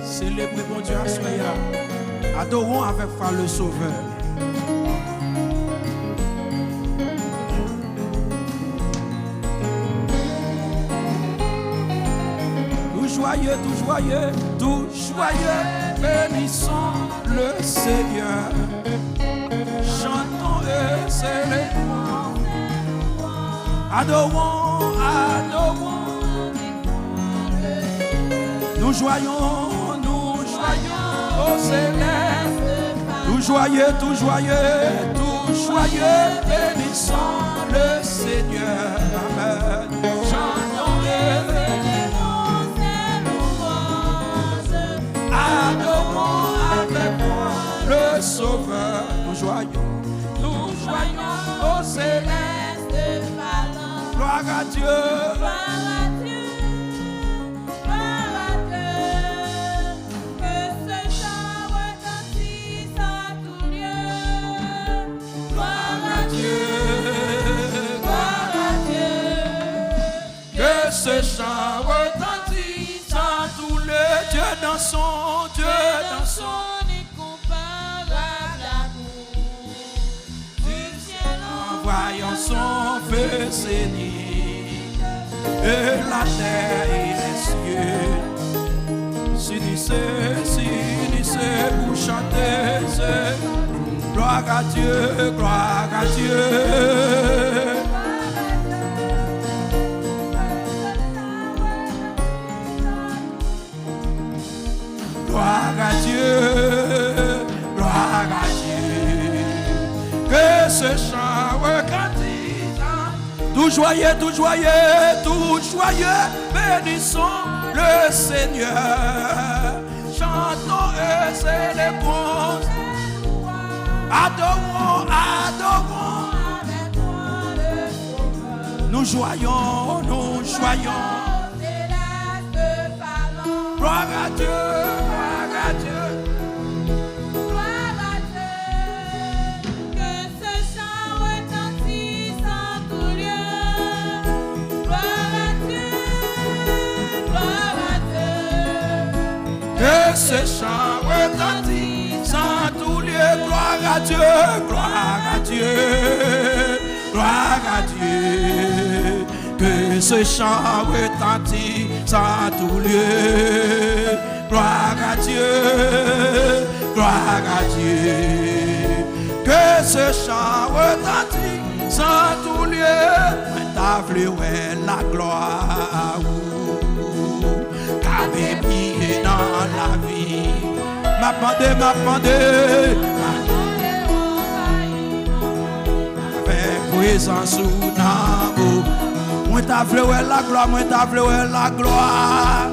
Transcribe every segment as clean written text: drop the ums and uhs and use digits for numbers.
Célébrez mon Dieu à soya. Adorons avec foi le Sauveur. Tout joyeux, bénissons le Seigneur. Chantons et célébrons. Adorons. Nous joyons au céleste. Tout joyeux, bénissons le Seigneur. Amen. Chantons et célébrons ses louanges. Adorons avec moi le Sauveur. Nous joyons au céleste. Gloire à Dieu. Ce chant retentisse à tous les dieux dans son incomparable amour. Du ciel envoyant son feu s'énit et la terre et les cieux s'unissez pour chanter. Gloire à Dieu. Gloire à Dieu, que ce chant retentisse. Tout joyeux, bénissons le Seigneur. Chantons et célébrons. Adorons. Nous joyons. Gloire à Dieu. Que ce chant retentisse en tout lieu. Gloire à Dieu. Que ce chant retentisse en tout lieu. Gloire à Dieu. Que ce chant retentisse en tout lieu. Gloire à Dieu. Que ce chant retentisse en tout lieu. Ta voué la gloire. Qu'a béni dans la vie. M'appendez. Avec présence ou d'amour. Moi ta voué la gloire.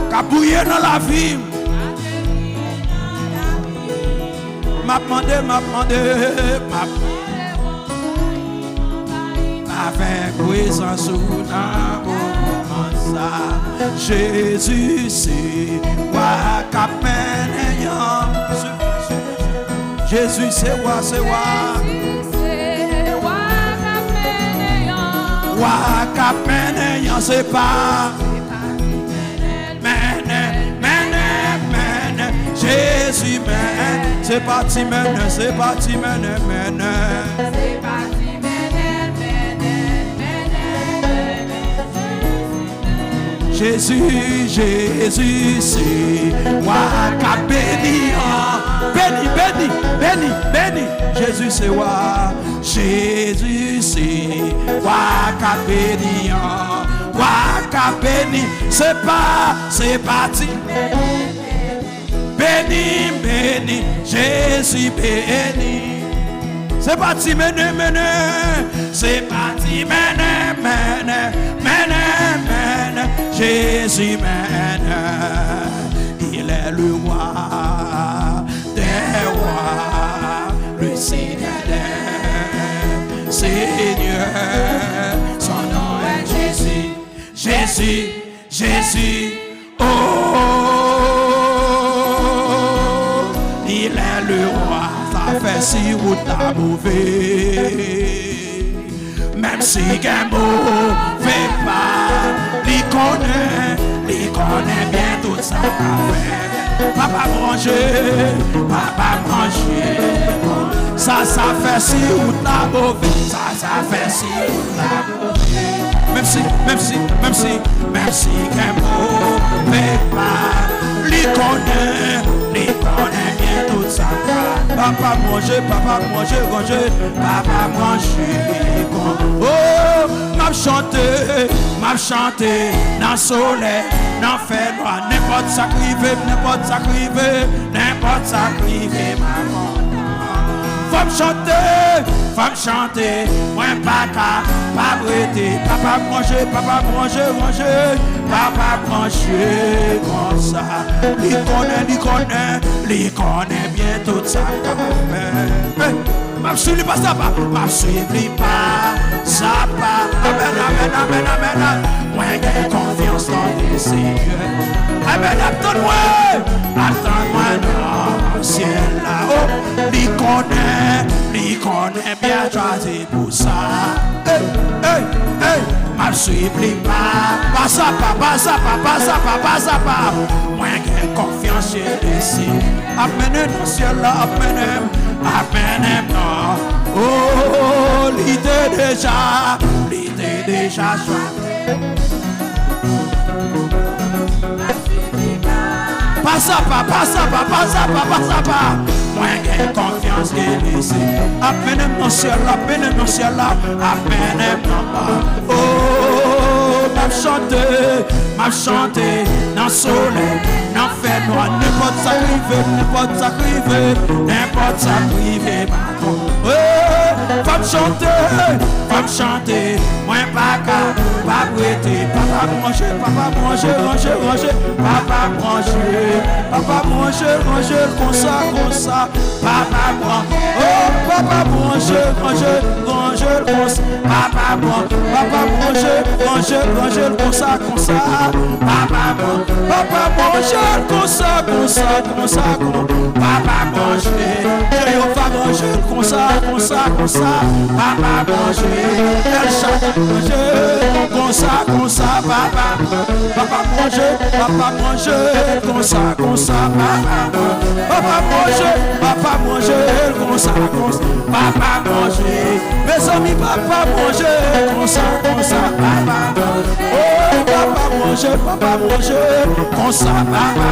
Qu'a bouillé dans la vie. M'appendez. Avec présence ou d'amour. Jésus c'est moi qu'appelle. Jésus c'est moi. C'est pas Jésus mène, c'est parti mène. Jésus c'est moi qui béni. Jésus c'est moi. Jésus c'est moi qui béni. C'est parti. Béni, Jésus béni. C'est parti mener. C'est parti mener. Jésus mène. Il est le roi des rois, le Seigneur des seigneurs. Son nom est Jésus. Oh. Il est le roi, ça fait si ou ta mauvais. même si qu'un mot fait pas, il connaît bien tout ça fait. Papa manger, ça fait si ou la mauvaise, ça fait si ou la mauvaise. Même si qu'un mot fait pas, il connaît bien tout ça. Papa manger, oh, m'a chanté, dans le soleil, dans le fait noir, n'importe ça qui maman. Faut me chanter, moi pas brûler, papa manger, comme ça. Il connaît bien tout ça. M'a suivi pas ça pas, amen. Moi j'ai confiance dans les Seigneur. Amen, attends-moi dans le ciel là-haut. Il connaît bien choisi pour ça. M'a suivi pas ça pas. Moi j'ai confiance chez les Seigneur. Amen dans le ciel là, amen, non. Oh, l'idée déjà choisi. Pas ça pas. Moi j'ai confiance qu'il ici. Amen dans le ciel là, amen, non. Oh, m'a chanté dans le soleil, dans le fait noir, n'importe ça privé, faut me chanter, moi pas prêter, papa manger, comme ça, papa manger, comme ça, papa manger, comme ça, papa manger, papa manger, je vais manger comme ça, papa manger, elle chaque manger, comme ça, papa manger, comme ça, papa manger, comme ça, papa manger, mes amis, papa manger, comme ça, papa, oh, papa manger, comme ça, papa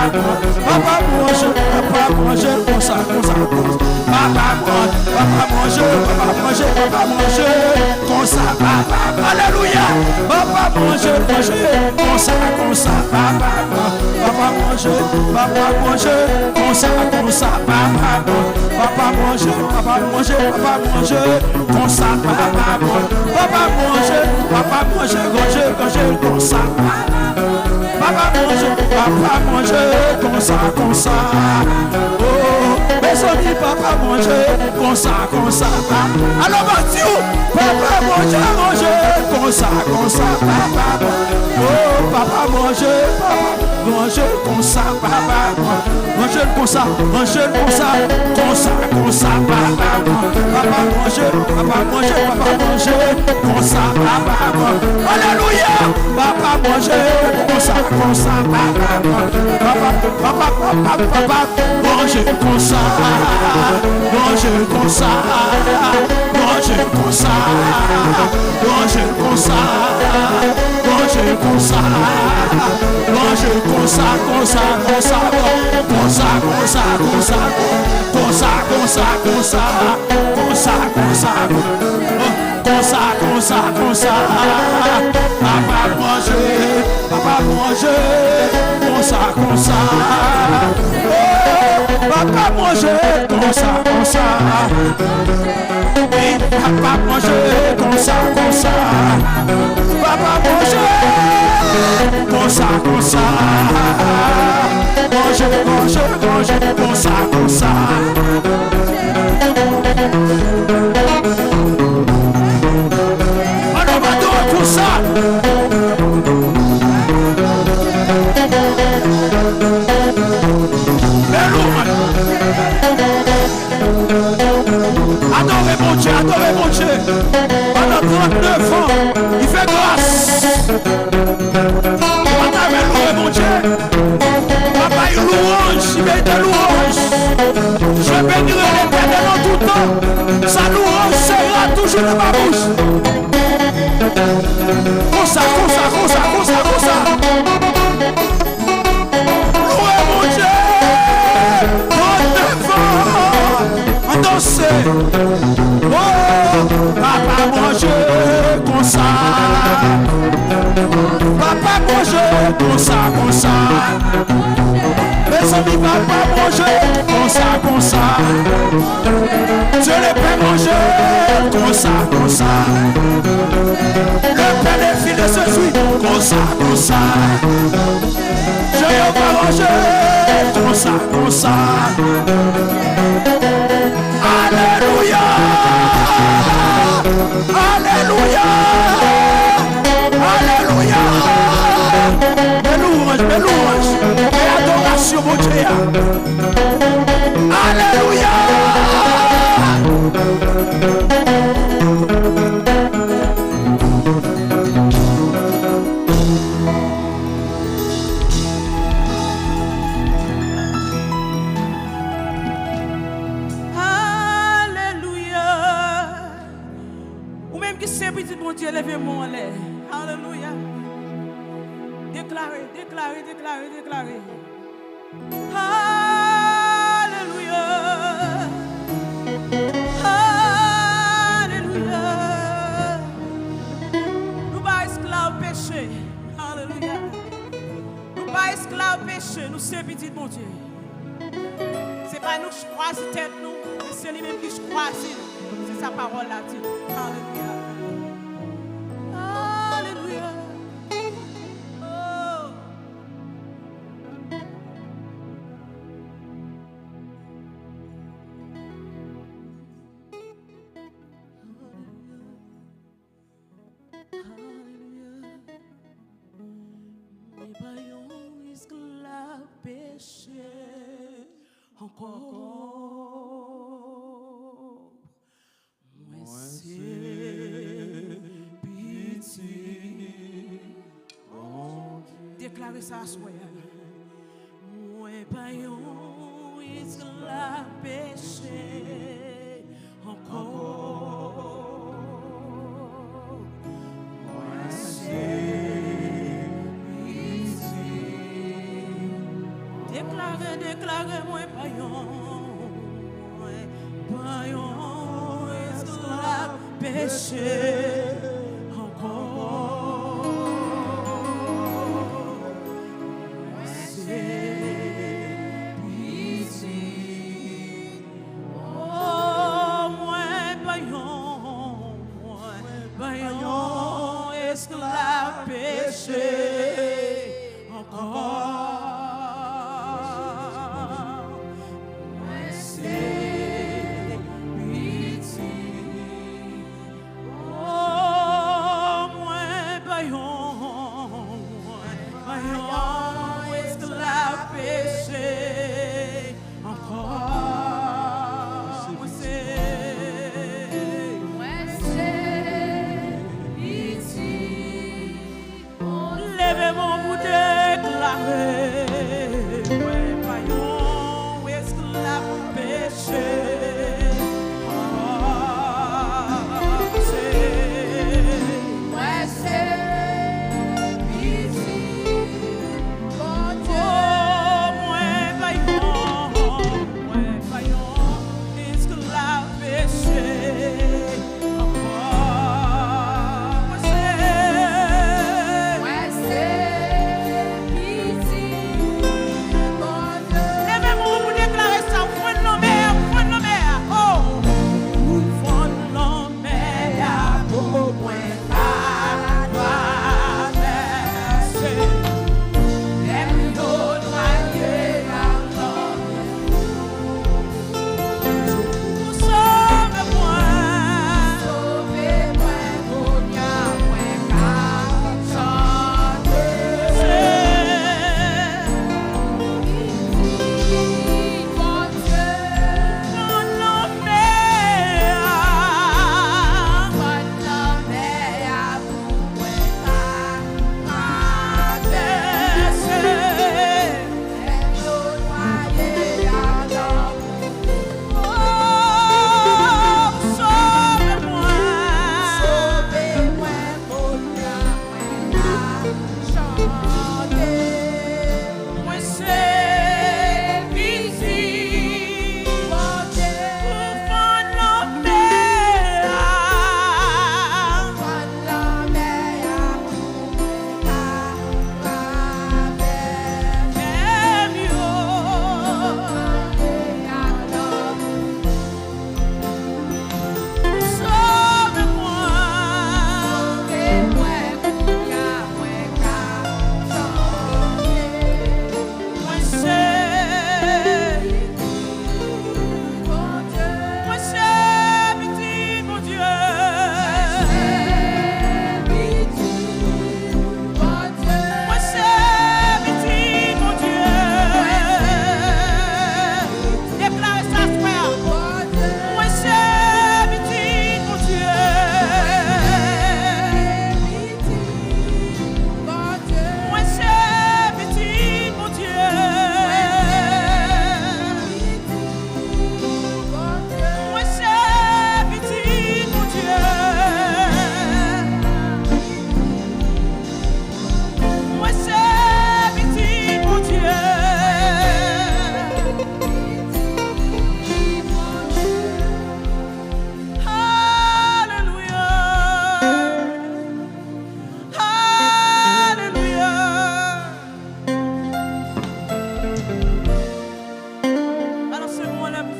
manger, comme ça, papa manger, comme ça, papa, alléluia, papa manger, comme ça, papa manger, comme ça, papa manger, comme ça, papa manger, comme ça, papa manger, comme ça, oh, mes amis, papa manger, comme ça, alors Mathieu, papa manger, comme ça, papa, oh, papa manger, comme ça, papa, manger comme ça, papa manger, comme ça, papa, alléluia, papa manger, comme ça, papa, manger comme ça, papa manger, comme ça, papa manger, comme ça, oui, papa manger, comme ça, papa manger, comme ça, manger, comme ça, alors va donc pour ça. Adorez mon Dieu. Pendant 39 ans, il fait grâce. On t'avait loué, mon Dieu. Papa, il louange, il met des louanges. Je bénirai l'Éternel en tout temps. Sa louange sera toujours dans ma bouche. Comme ça. Louez mon Dieu. On danse. Oh, papa mange comme ça. Papa mange comme ça. Mes amis, papa mange comme ça. Je les fais manger comme ça. Le Père des filles se suit comme ça. Je les fais manger comme ça. Alléluia. Mes louanges, et adoration, mon Dieu. Alléluia. Ou même qui c'est petit bon Dieu, levez-moi en l'air. Alléluia. Déclarez. Alléluia. Nous pas esclaves péché. Alléluia. Nous pas esclaves péché. Nous sommes petits bon Dieu. C'est pas nous qui choisissons tête nous, mais c'est lui-même qui choisit. C'est sa parole là. Alléluia. Alléluia. Oh. Mes baillons esclaves péché encore. Moi c'est pitié. Déclarez ça à soi. Moi baillons esclaves péché encore. Déclarez moi payon, esclave, péché, encore. C'est pitié. Oh, moi payon, esclave, péché, encore. Oh,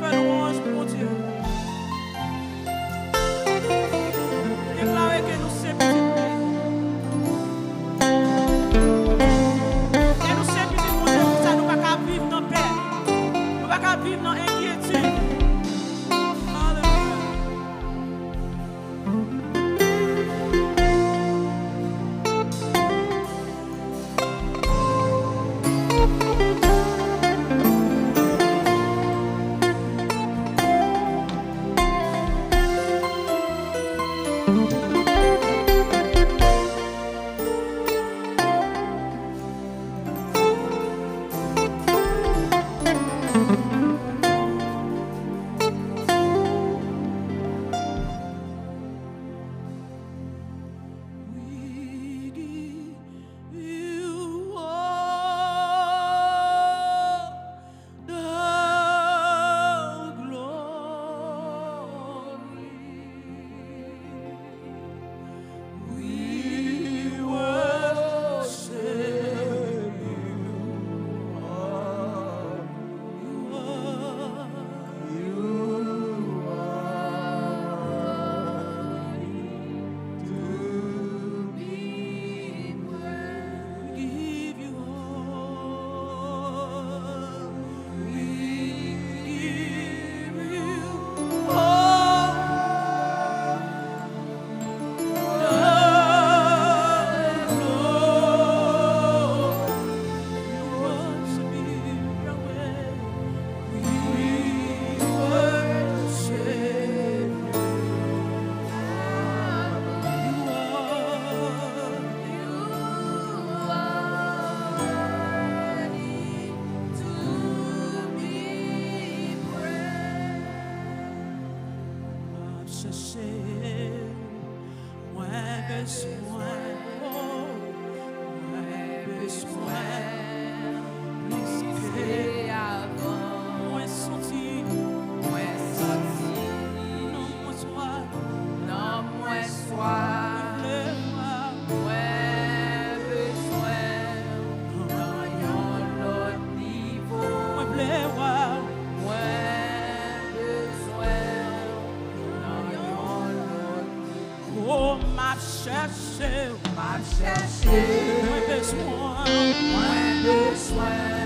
faire louange pour mon Dieu. Déclarez que nous sommes petits. Et nous sommes petits, mon Dieu, pour ça nous ne pouvons pas vivre dans la paix. Nous ne pouvons pas vivre dans l'inquiétude.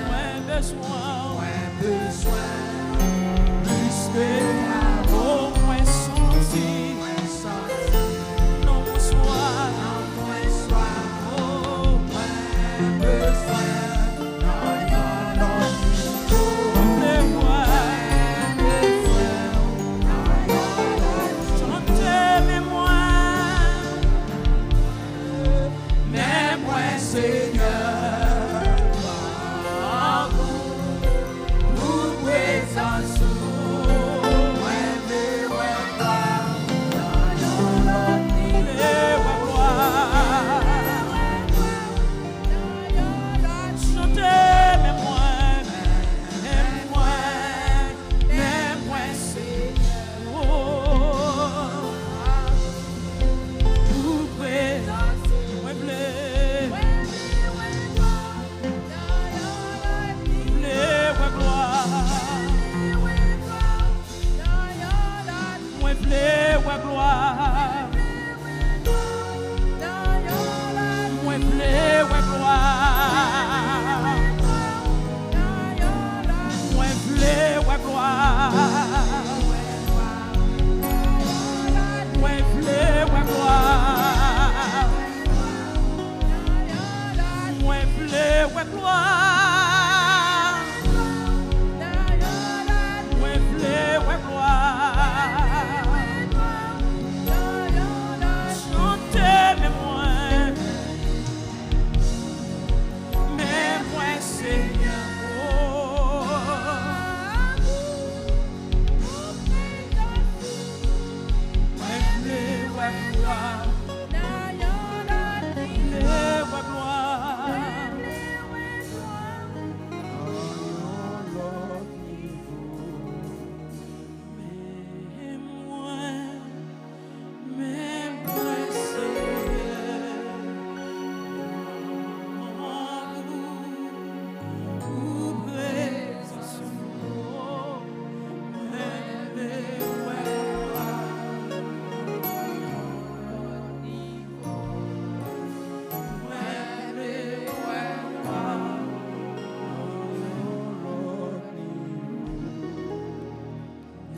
Moins besoin.